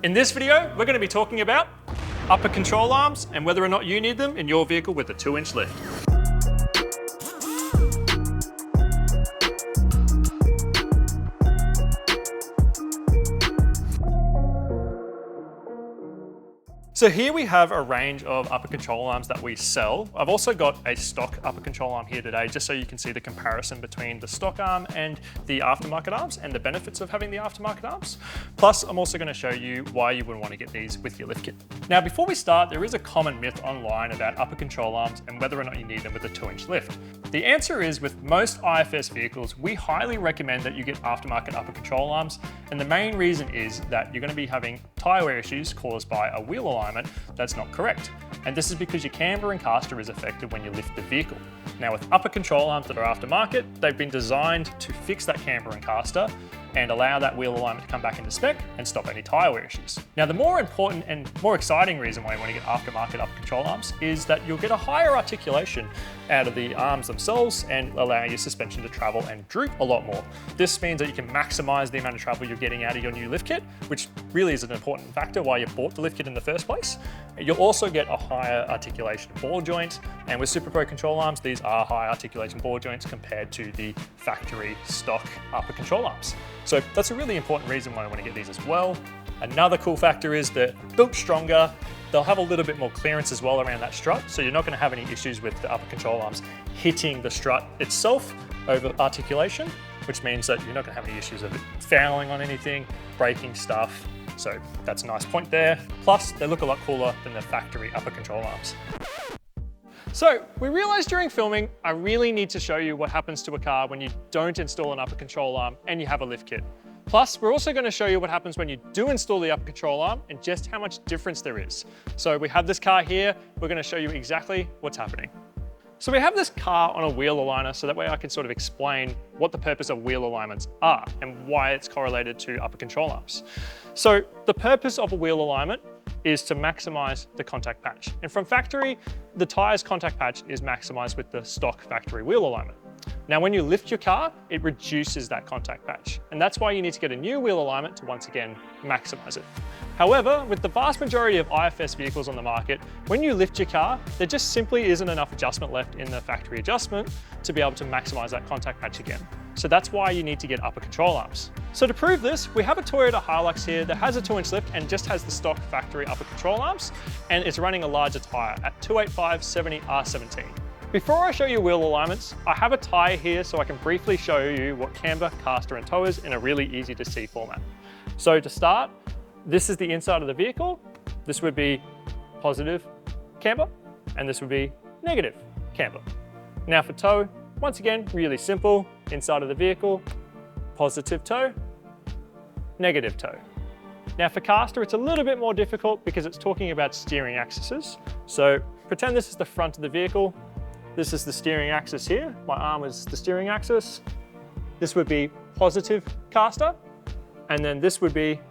In this video, we're going to be talking about upper control arms and whether or not you need them in your vehicle with a 2-inch lift. So here we have a range of upper control arms that we sell. I've also got a stock upper control arm here today, just so you can see the comparison between the stock arm and the aftermarket arms and the benefits of having the aftermarket arms. Plus, I'm also going to show you why you would want to get these with your lift kit. Now, before we start, there is a common myth online about upper control arms and whether or not you need them with a 2-inch lift. The answer is, with most IFS vehicles, we highly recommend that you get aftermarket upper control arms. And the main reason is that you're going to be having tyre wear issues caused by a wheel alignment that's not correct. And this is because your camber and caster is affected when you lift the vehicle. Now, with upper control arms that are aftermarket, they've been designed to fix that camber and caster and allow that wheel alignment to come back into spec and stop any tyre wear issues. Now, the more important and more exciting reason why you want to get aftermarket upper control arms is that you'll get a higher articulation out of the arms themselves and allow your suspension to travel and droop a lot more. This means that you can maximize the amount of travel you're getting out of your new lift kit, which really is an important factor why you bought the lift kit in the first place. You'll also get a higher articulation ball joint, and with Super Pro control arms, these are high articulation ball joints compared to the factory stock upper control arms. So that's a really important reason why I want to get these as well. Another cool factor is they're built stronger. They'll have a little bit more clearance as well around that strut, so you're not going to have any issues with the upper control arms hitting the strut itself over articulation, which means that you're not going to have any issues of it fouling on anything, breaking stuff. So that's a nice point there. Plus, they look a lot cooler than the factory upper control arms. So we realized during filming, I really need to show you what happens to a car when you don't install an upper control arm and you have a lift kit. Plus, we're also going to show you what happens when you do install the upper control arm and just how much difference there is. So we have this car here. We're going to show you exactly what's happening. So we have this car on a wheel aligner, so that way I can sort of explain what the purpose of wheel alignments are and why it's correlated to upper control arms. So the purpose of a wheel alignment is to maximize the contact patch. And from factory, the tire's contact patch is maximized with the stock factory wheel alignment. Now, when you lift your car, it reduces that contact patch. And that's why you need to get a new wheel alignment to once again maximize it. However, with the vast majority of IFS vehicles on the market, when you lift your car, there just simply isn't enough adjustment left in the factory adjustment to be able to maximize that contact patch again. So that's why you need to get upper control arms. So to prove this, we have a Toyota Hilux here that has a 2-inch lift and just has the stock factory upper control arms, and it's running a larger tire at 285/70R17. Before I show you wheel alignments, I have a tire here so I can briefly show you what camber, caster, and toe is in a really easy to see format. So to start, this is the inside of the vehicle. This would be positive camber, and this would be negative camber. Now for toe, once again, really simple. Inside of the vehicle, positive toe, negative toe. Now for caster, it's a little bit more difficult because it's talking about steering axes. So pretend this is the front of the vehicle. This is the steering axis here. My arm is the steering axis. This would be positive caster, and then this would be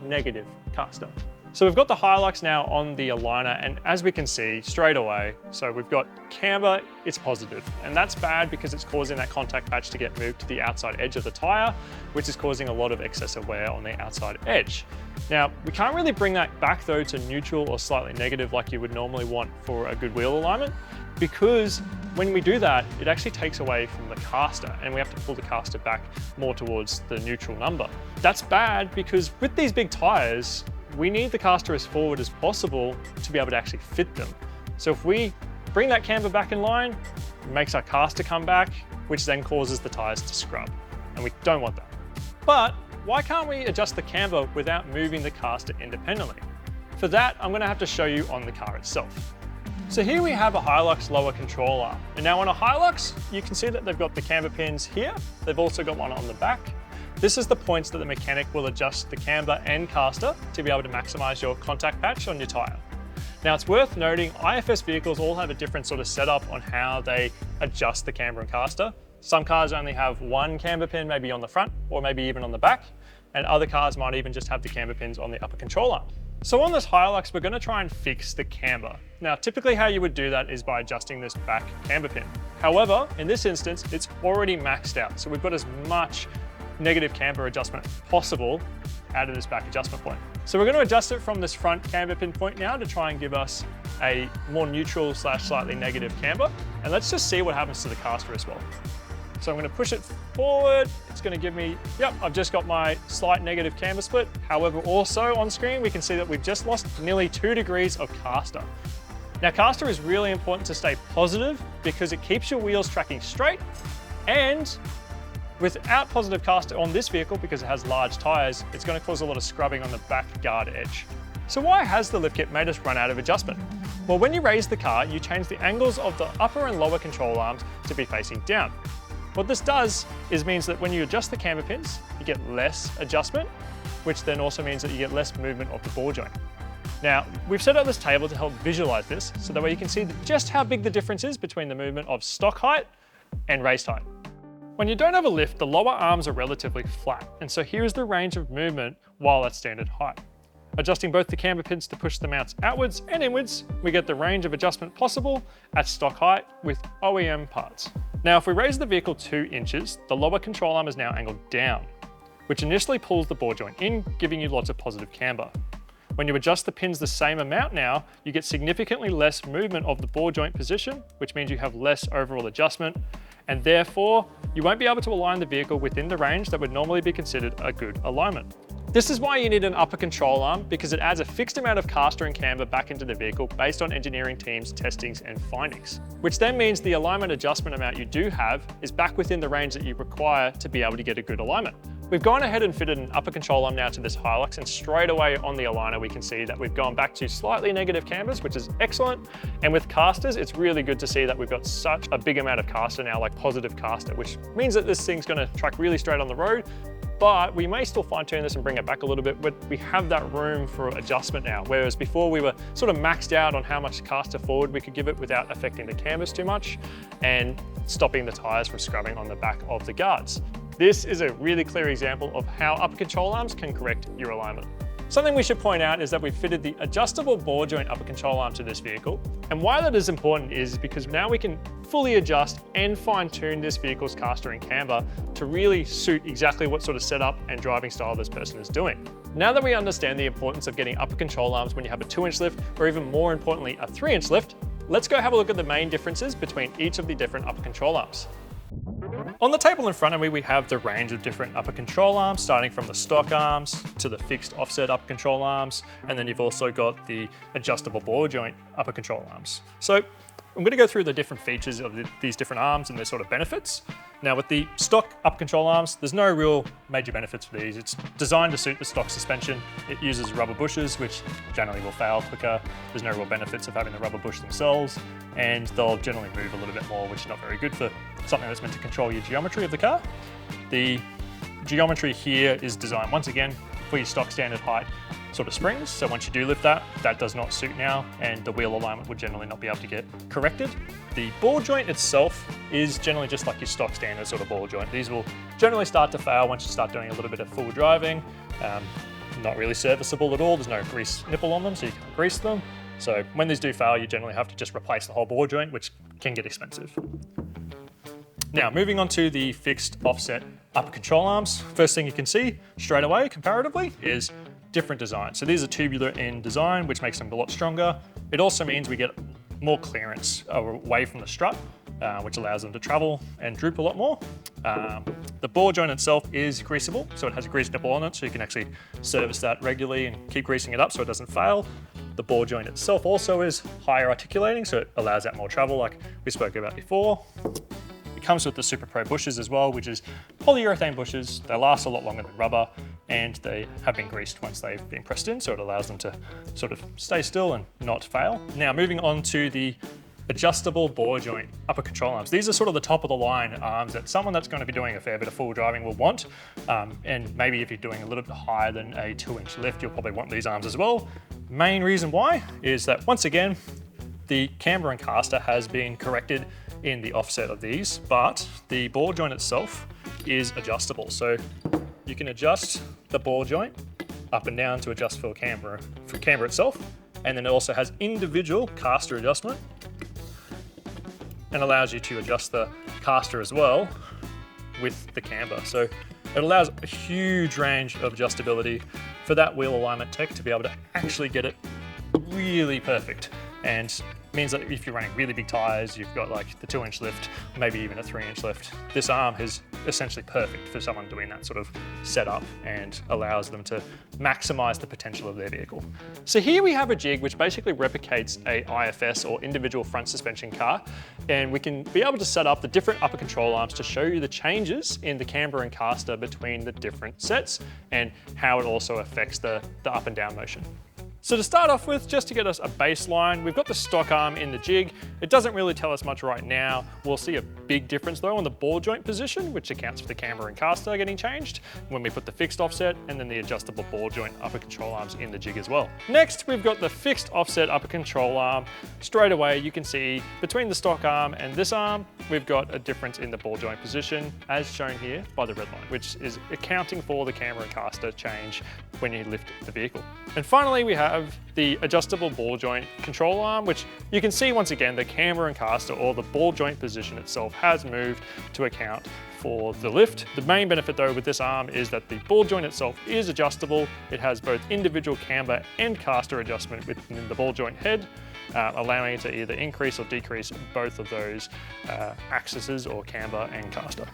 negative caster. So we've got the Hilux now on the aligner, and as we can see straight away, so we've got camber, it's positive, and that's bad because it's causing that contact patch to get moved to the outside edge of the tire, which is causing a lot of excessive wear on the outside edge. Now, we can't really bring that back though to neutral or slightly negative like you would normally want for a good wheel alignment, because when we do that, it actually takes away from the caster and we have to pull the caster back more towards the neutral number. That's bad because with these big tires, we need the caster as forward as possible to be able to actually fit them. So if we bring that camber back in line, it makes our caster come back, which then causes the tires to scrub, and we don't want that. But why can't we adjust the camber without moving the caster independently? For that, I'm going to have to show you on the car itself. So here we have a Hilux lower control arm. And now on a Hilux, you can see that they've got the camber pins here. They've also got one on the back. This is the points that the mechanic will adjust the camber and caster to be able to maximize your contact patch on your tire. Now it's worth noting, IFS vehicles all have a different sort of setup on how they adjust the camber and caster. Some cars only have one camber pin, maybe on the front or maybe even on the back, and other cars might even just have the camber pins on the upper control arm. So on this Hilux, we're going to try and fix the camber. Now, typically how you would do that is by adjusting this back camber pin. However, in this instance, it's already maxed out. So we've got as much negative camber adjustment possible out of this back adjustment point. So we're going to adjust it from this front camber pin point now to try and give us a more neutral / slightly negative camber. And let's just see what happens to the caster as well. So I'm going to push it forward. It's going to give me, yep, I've just got my slight negative camber split. However, also on screen, we can see that we've just lost nearly 2 degrees of caster. Now, caster is really important to stay positive because it keeps your wheels tracking straight, and without positive caster on this vehicle, because it has large tires, it's going to cause a lot of scrubbing on the back guard edge. So why has the lift kit made us run out of adjustment? Well, when you raise the car, you change the angles of the upper and lower control arms to be facing down. What this does is means that when you adjust the camber pins, you get less adjustment, which then also means that you get less movement of the ball joint. Now, we've set up this table to help visualize this, so that way you can see just how big the difference is between the movement of stock height and raised height. When you don't have a lift, the lower arms are relatively flat, and so here is the range of movement while at standard height. Adjusting both the camber pins to push the mounts outwards and inwards, we get the range of adjustment possible at stock height with OEM parts. Now, if we raise the vehicle 2 inches, the lower control arm is now angled down, which initially pulls the ball joint in, giving you lots of positive camber. When you adjust the pins the same amount now, you get significantly less movement of the ball joint position, which means you have less overall adjustment, and therefore you won't be able to align the vehicle within the range that would normally be considered a good alignment. This is why you need an upper control arm, because it adds a fixed amount of caster and camber back into the vehicle based on engineering teams' testings and findings, which then means the alignment adjustment amount you do have is back within the range that you require to be able to get a good alignment. We've gone ahead and fitted an upper control arm now to this Hilux, and straight away on the aligner we can see that we've gone back to slightly negative cambers, which is excellent. And with casters, it's really good to see that we've got such a big amount of caster now, like positive caster, which means that this thing's gonna track really straight on the road. But we may still fine tune this and bring it back a little bit, but we have that room for adjustment now. Whereas before we were sort of maxed out on how much caster forward we could give it without affecting the cambers too much and stopping the tires from scrubbing on the back of the guards. This is a really clear example of how upper control arms can correct your alignment. Something we should point out is that we've fitted the adjustable ball joint upper control arm to this vehicle. And why that is important is because now we can fully adjust and fine tune this vehicle's caster and camber to really suit exactly what sort of setup and driving style this person is doing. Now that we understand the importance of getting upper control arms when you have a 2-inch lift, or even more importantly, a 3-inch lift, let's go have a look at the main differences between each of the different upper control arms. On the table in front of me, we have the range of different upper control arms, starting from the stock arms to the fixed offset upper control arms, and then you've also got the adjustable ball joint upper control arms. So I'm going to go through the different features of these different arms and their sort of benefits. Now with the stock upper control arms, there's no real major benefits for these. It's designed to suit the stock suspension. It uses rubber bushes, which generally will fail quicker. There's no real benefits of having the rubber bush themselves, and they'll generally move a little bit more, which is not very good for something that's meant to control your geometry of the car. The geometry here is designed once again for your stock standard height sort of springs. So once you do lift that, that does not suit now, and the wheel alignment would generally not be able to get corrected. The ball joint itself is generally just like your stock standard sort of ball joint. These will generally start to fail once you start doing a little bit of full driving. Not really serviceable at all. There's no grease nipple on them, so you can't grease them. So when these do fail, you generally have to just replace the whole ball joint, which can get expensive. Now, moving on to the fixed offset upper control arms. First thing you can see straight away, comparatively, is different design. So these are tubular in design, which makes them a lot stronger. It also means we get more clearance away from the strut, which allows them to travel and droop a lot more. The ball joint itself is greasable, so it has a grease nipple on it, so you can actually service that regularly and keep greasing it up so it doesn't fail. The ball joint itself also is higher articulating, so it allows that more travel like we spoke about before. It comes with the Super Pro bushes as well, which is polyurethane bushes. They last a lot longer than rubber, and they have been greased once they've been pressed in, so it allows them to sort of stay still and not fail. Now, moving on to the adjustable ball joint upper control arms. These are sort of the top of the line arms that someone that's going to be doing a fair bit of full driving will want. And maybe if you're doing a little bit higher than a 2-inch lift, you'll probably want these arms as well. Main reason why is that, once again, the camber and caster has been corrected in the offset of these, but the ball joint itself is adjustable. So you can adjust the ball joint up and down to adjust for camber itself. And then it also has individual caster adjustment and allows you to adjust the caster as well with the camber. So it allows a huge range of adjustability for that wheel alignment tech to be able to actually get it really perfect. And means that if you're running really big tires, you've got like the 2-inch lift, maybe even a 3-inch lift, this arm is essentially perfect for someone doing that sort of setup and allows them to maximize the potential of their vehicle. So here we have a jig which basically replicates a IFS or individual front suspension car, and we can be able to set up the different upper control arms to show you the changes in the camber and caster between the different sets and how it also affects the up and down motion. So to start off with, just to get us a baseline, we've got the stock arm in the jig. It doesn't really tell us much right now. We'll see a big difference though on the ball joint position, which accounts for the camber and caster getting changed when we put the fixed offset and then the adjustable ball joint upper control arms in the jig as well. Next, we've got the fixed offset upper control arm. Straight away, you can see between the stock arm and this arm, we've got a difference in the ball joint position as shown here by the red line, which is accounting for the camber and caster change when you lift the vehicle. And finally, we have the adjustable ball joint control arm, which you can see once again, the camber and caster or the ball joint position itself has moved to account for the lift. The main benefit though with this arm is that the ball joint itself is adjustable. It has both individual camber and caster adjustment within the ball joint head, allowing it to either increase or decrease both of those axes or camber and caster.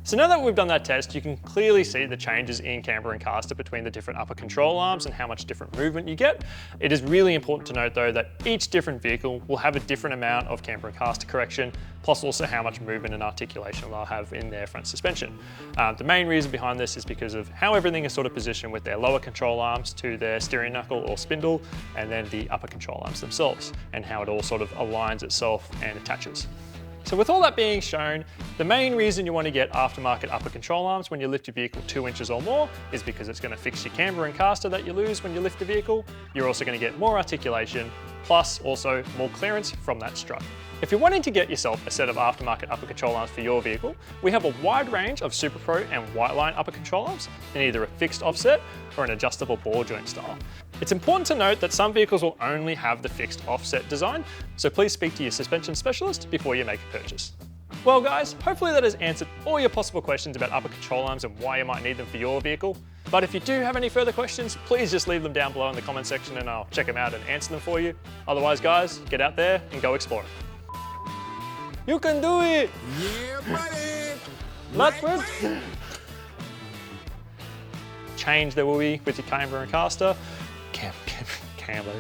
So now that we've done that test, you can clearly see the changes in camber and caster between the different upper control arms and how much different movement you get. It is really important to note though that each different vehicle will have a different amount of camber and caster correction, plus also how much movement and articulation they'll have in their front suspension. The main reason behind this is because of how everything is sort of positioned with their lower control arms to their steering knuckle or spindle, and then the upper control arms themselves, and how it all sort of aligns itself and attaches. So with all that being shown, the main reason you want to get aftermarket upper control arms when you lift your vehicle 2 inches or more is because it's going to fix your camber and caster that you lose when you lift the vehicle. You're also going to get more articulation, plus also more clearance from that strut. If you're wanting to get yourself a set of aftermarket upper control arms for your vehicle, we have a wide range of Super Pro and White Line upper control arms in either a fixed offset or an adjustable ball joint style. It's important to note that some vehicles will only have the fixed offset design, so please speak to your suspension specialist before you make a purchase. Well guys, hopefully that has answered all your possible questions about upper control arms and why you might need them for your vehicle. But if you do have any further questions, please just leave them down below in the comment section and I'll check them out and answer them for you. Otherwise guys, get out there and go exploring. You can do it! Yeah, buddy! Backwards! Change there will be with your camber and caster. Camber.